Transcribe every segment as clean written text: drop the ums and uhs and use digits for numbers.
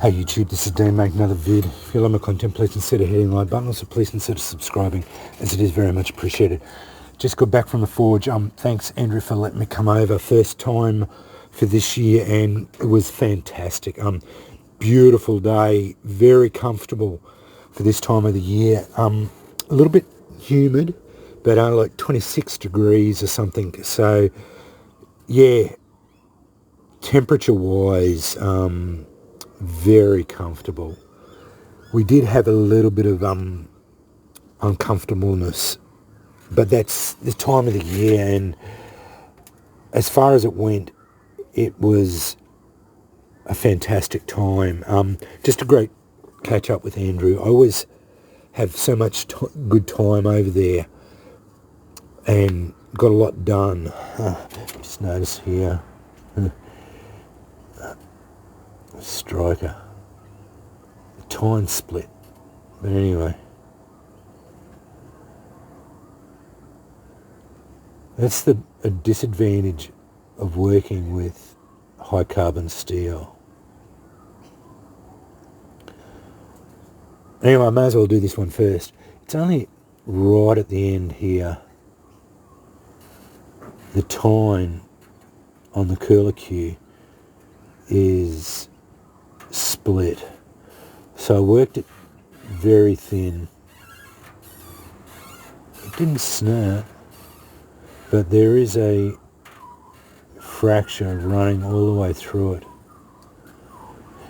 Hey YouTube, this is Dean making another vid. If you like my content, please consider hitting the like button. Also, please consider subscribing, as it is very much appreciated. Just got back from the forge. Thanks Andrew for letting me come over. First time for this year, and it was fantastic. Beautiful day, very comfortable for this time of the year. A little bit humid, but like 26 degrees or something. So yeah, temperature-wise, very comfortable. We did have a little bit of uncomfortableness, but that's the time of the year, and as far as it went, it was a fantastic time. Just a great catch up with Andrew. I always have so much good time over there and got a lot done. Just notice here, striker, the time split, but anyway, that's a disadvantage of working with high carbon steel. Anyway, I may as well do this one first. It's only right at the end here. The tine on the curlicue is split. So I worked it very thin. It didn't snap, but there is a fracture running all the way through it.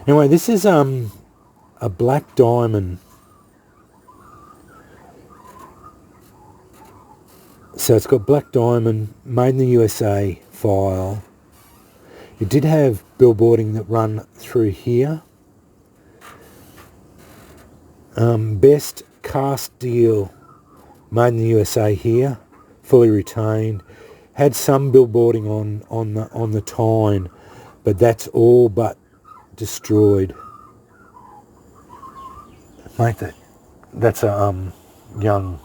Anyway, this is a black diamond. So it's got black diamond, made in the USA file. It did have billboarding that run through here. Best cast steel, made in the USA here, fully retained. Had some billboarding on the tine, but that's all but destroyed. Mate, that's a young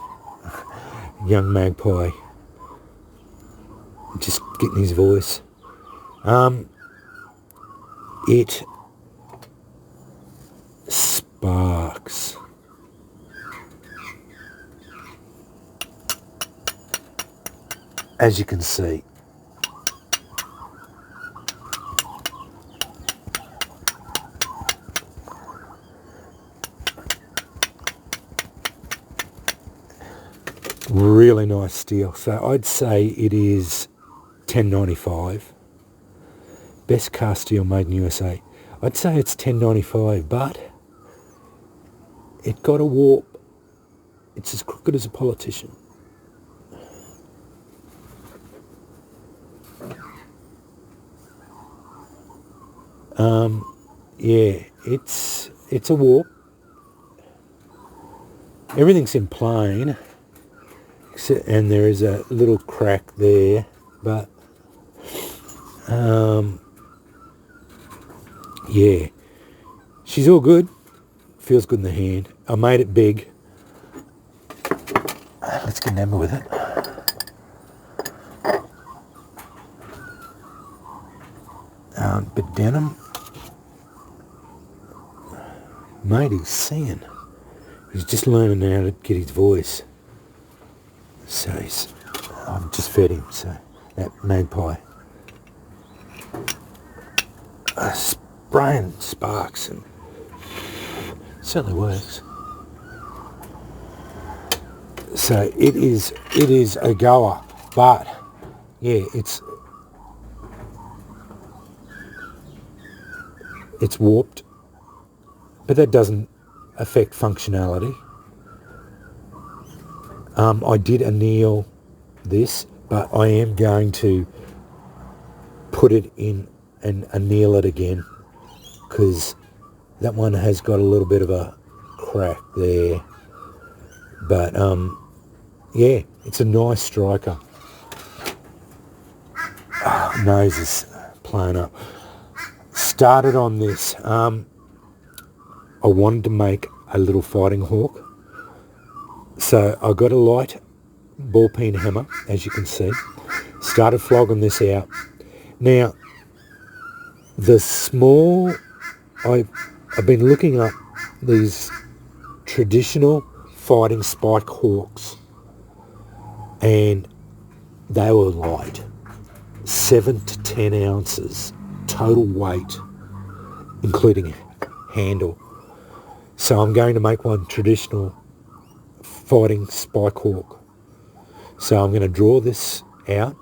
magpie. Just getting his voice. It sparks. As you can see. Really nice steel. So I'd say it is 1095. Best cast steel made in USA. I'd say it's 1095, but it got a warp. It's as crooked as a politician. Yeah, it's a warp. Everything's in plane, and there is a little crack there, but yeah, she's all good. Feels good in the hand. I made it big. Let's get enamored with it. But denim, mate, he's singing. He's just learning how to get his voice. So I've just fed him, so that magpie. Spraying sparks, and it certainly works. So it is a goer, but yeah, it's warped, but that doesn't affect functionality. I did anneal this, but I am going to put it in and anneal it again, because that one has got a little bit of a crack there. But yeah, it's a nice striker. Nose is playing up. Started on this. I wanted to make a little fighting hawk. So I got a light ball peen hammer, as you can see. Started flogging this out. Now, the small, I I've been looking up these traditional fighting spike hawks, and they were light, 7 to 10 ounces total weight, including handle. So I'm going to make one traditional fighting spike hawk. So I'm going to draw this out.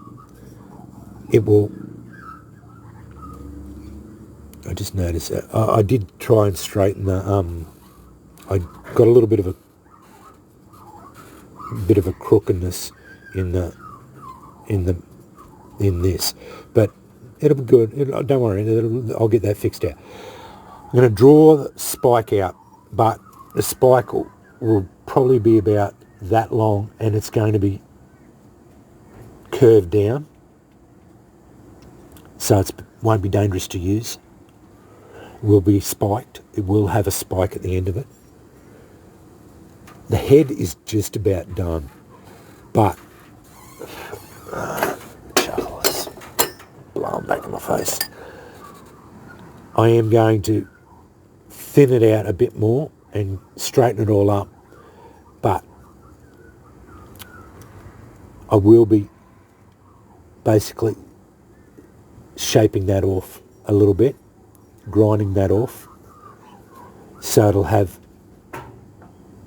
It will, I just noticed that I did try and straighten the I got a little bit of a crookedness in this, but it'll be good. Don't worry, I'll get that fixed out. I'm going to draw the spike out, but the spike will probably be about that long, and it's going to be curved down, so it won't be dangerous to use. It will be spiked. It will have a spike at the end of it. The head is just about done, but Charles, blowing back in my face. I am going to thin it out a bit more and straighten it all up, but I will be basically shaping that off a little bit, grinding that off, so it'll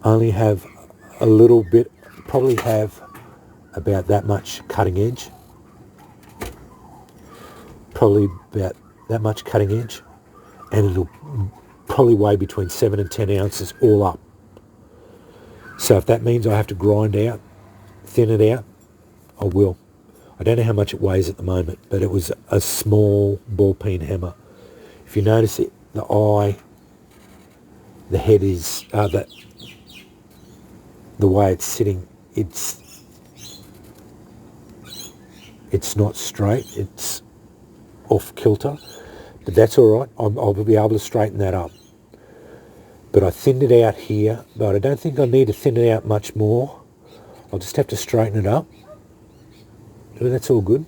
only have a little bit, probably have about that much cutting edge, and it'll probably weigh between 7 and 10 ounces all up. So if that means I have to grind out, thin it out, I will. I don't know how much it weighs at the moment, but it was a small ball peen hammer. If you notice it, the eye, the head is, the way it's sitting, it's not straight, it's off kilter, but that's all right. I'll be able to straighten that up. But I thinned it out here, but I don't think I need to thin it out much more. I'll just have to straighten it up. But that's all good.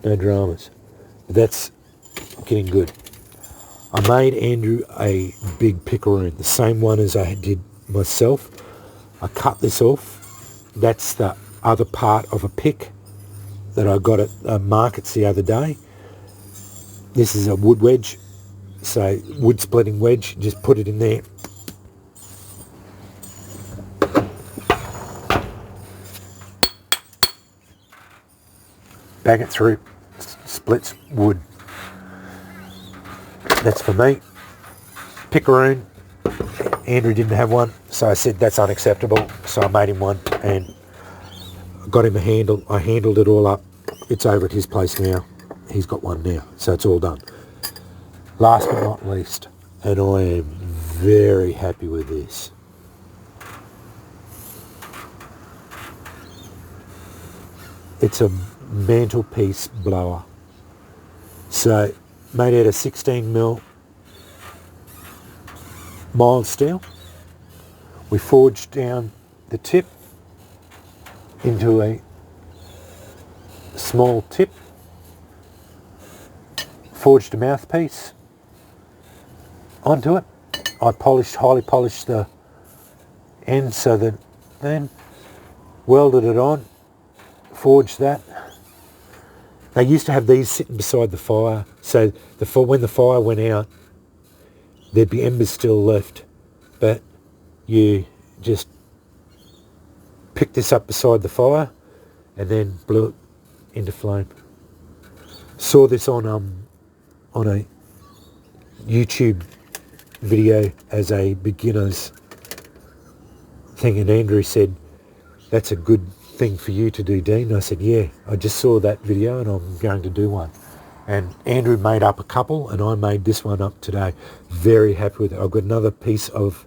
No dramas. But that's getting good. I made Andrew a big picaroon, the same one as I did myself. I cut this off. That's the other part of a pick that I got at markets the other day. This is a wood wedge, so wood splitting wedge, just put it in there. Bang it through, splits wood. That's for me. Picaroon, Andrew didn't have one, so I said that's unacceptable, so I made him one and got him a handle. I handled it all up. It's over at his place now. He's got one now, so it's all done. Last but not least, and I am very happy with this. It's a mantelpiece blower. So made out of 16mm mild steel. We forged down the tip into a small tip, forged a mouthpiece onto it. I highly polished the end so that then welded it on, forged that. They used to have these sitting beside the fire, so when the fire went out, there'd be embers still left, but you just picked this up beside the fire and then blew it into flame. Saw this on a YouTube video as a beginner's thing, and Andrew said, "That's a good thing for you to do, Dean." I said, "Yeah, I just saw that video and I'm going to do one." And Andrew made up a couple and I made this one up today. Very happy with it. I've got another piece of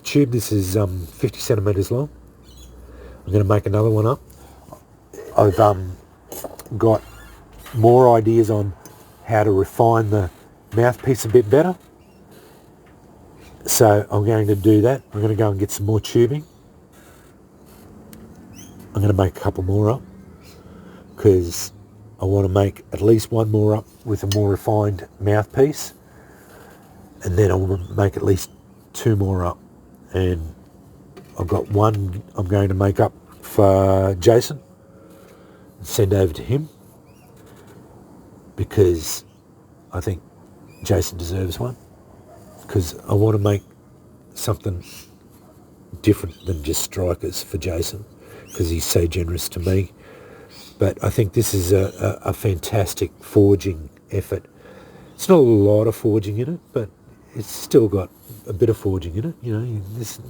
tube. This is 50 centimetres long. I'm going to make another one up. I've got more ideas on how to refine the mouthpiece a bit better. So I'm going to do that. I'm going to go and get some more tubing. I'm going to make a couple more up because I want to make at least one more up with a more refined mouthpiece, and then I want to make at least 2 more up. And I've got one I'm going to make up for Jason and send over to him, because I think Jason deserves one, because I want to make something different than just strikers for Jason, because he's so generous to me. But I think this is a fantastic forging effort. It's not a lot of forging in it, but it's still got a bit of forging in it. You know,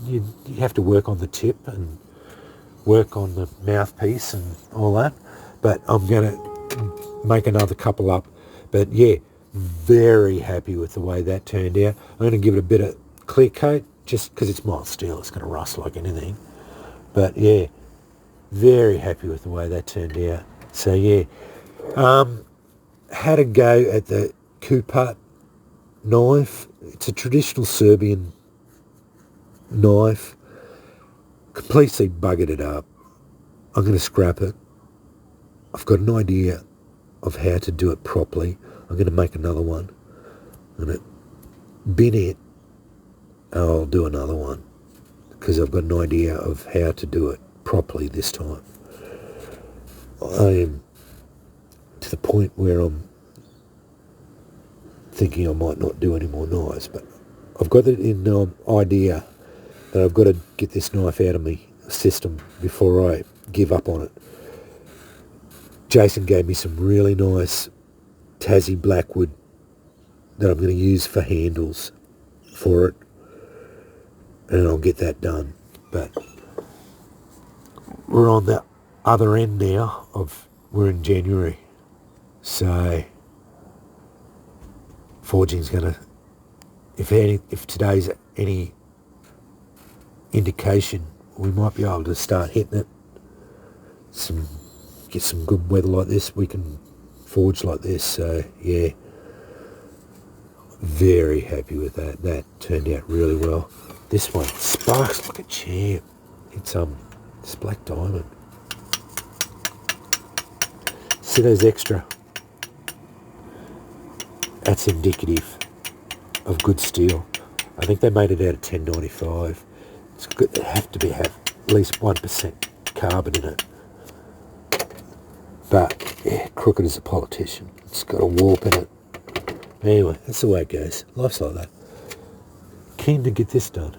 you have to work on the tip and work on the mouthpiece and all that. But I'm going to make another couple up. But yeah, very happy with the way that turned out. I'm going to give it a bit of clear coat, just because it's mild steel. It's going to rust like anything. But yeah, very happy with the way that turned out. So yeah, had a go at the Kupat knife. It's a traditional Serbian knife. Completely buggered it up. I'm going to scrap it. I've got an idea of how to do it properly. I'm going to make another one. I'm going to bin it. I'll do another one, because I've got an idea of how to do it properly this time. I am to the point where I'm thinking I might not do any more knives, but I've got it in idea that I've got to get this knife out of my system before I give up on it. Jason gave me some really nice Tassie Blackwood that I'm going to use for handles for it, and I'll get that done. But we're on the other end now we're in January, so forging's going to, if today's any indication, we might be able to start hitting it. Get some good weather like this, we can forge like this. So yeah, very happy with that. That turned out really well. This one sparks like a champ. It's black diamond. See those extra? That's indicative of good steel. I think they made it out of 1095. It's good. They have at least 1% carbon in it. But yeah, crooked as a politician. It's got a warp in it. Anyway, that's the way it goes. Life's like that. Keen to get this done.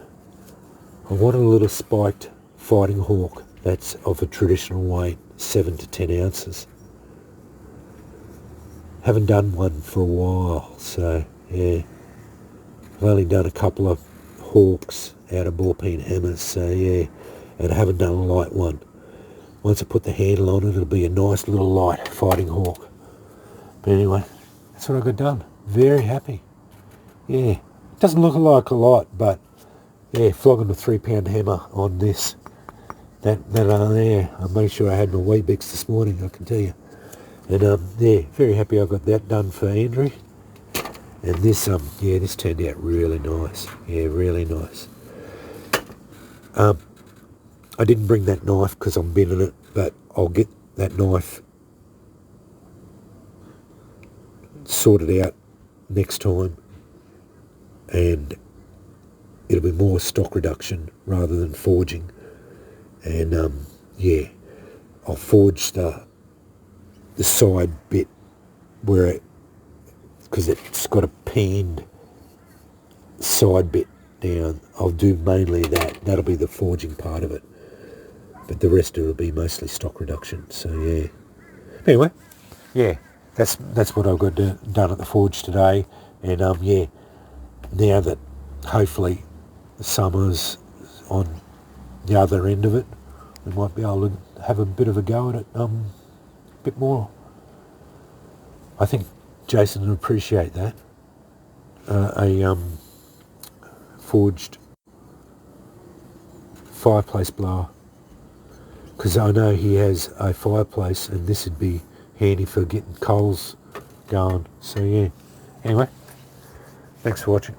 I wanted a little spiked fighting hawk that's of a traditional weight, 7 to 10 ounces. Haven't done one for a while, so yeah. I've only done a couple of hawks out of ball peen hammers, so yeah. And I haven't done a light one. Once I put the handle on it, it'll be a nice little light fighting hawk. But anyway, that's what I got done. Very happy. Yeah. Doesn't look like a lot, but yeah, flogging a 3-pound hammer on this. I made sure I had my Weebics this morning, I can tell you. And yeah, very happy I got that done for Andrew. And this this turned out really nice. Yeah, really nice. I didn't bring that knife because I'm binning it, but I'll get that knife sorted out next time, and it'll be more stock reduction rather than forging. And yeah, I'll forge the side bit because it's got a peened side bit down. I'll do mainly that. That'll be the forging part of it. But the rest of it will be mostly stock reduction. So yeah. Anyway, yeah, that's what I've got done at the forge today. And yeah, now that hopefully the summer's on the other end of it, we might be able to have a bit of a go at it a bit more. I think Jason would appreciate that. A forged fireplace blower, because I know he has a fireplace and this would be handy for getting coals going. So yeah, anyway, thanks for watching.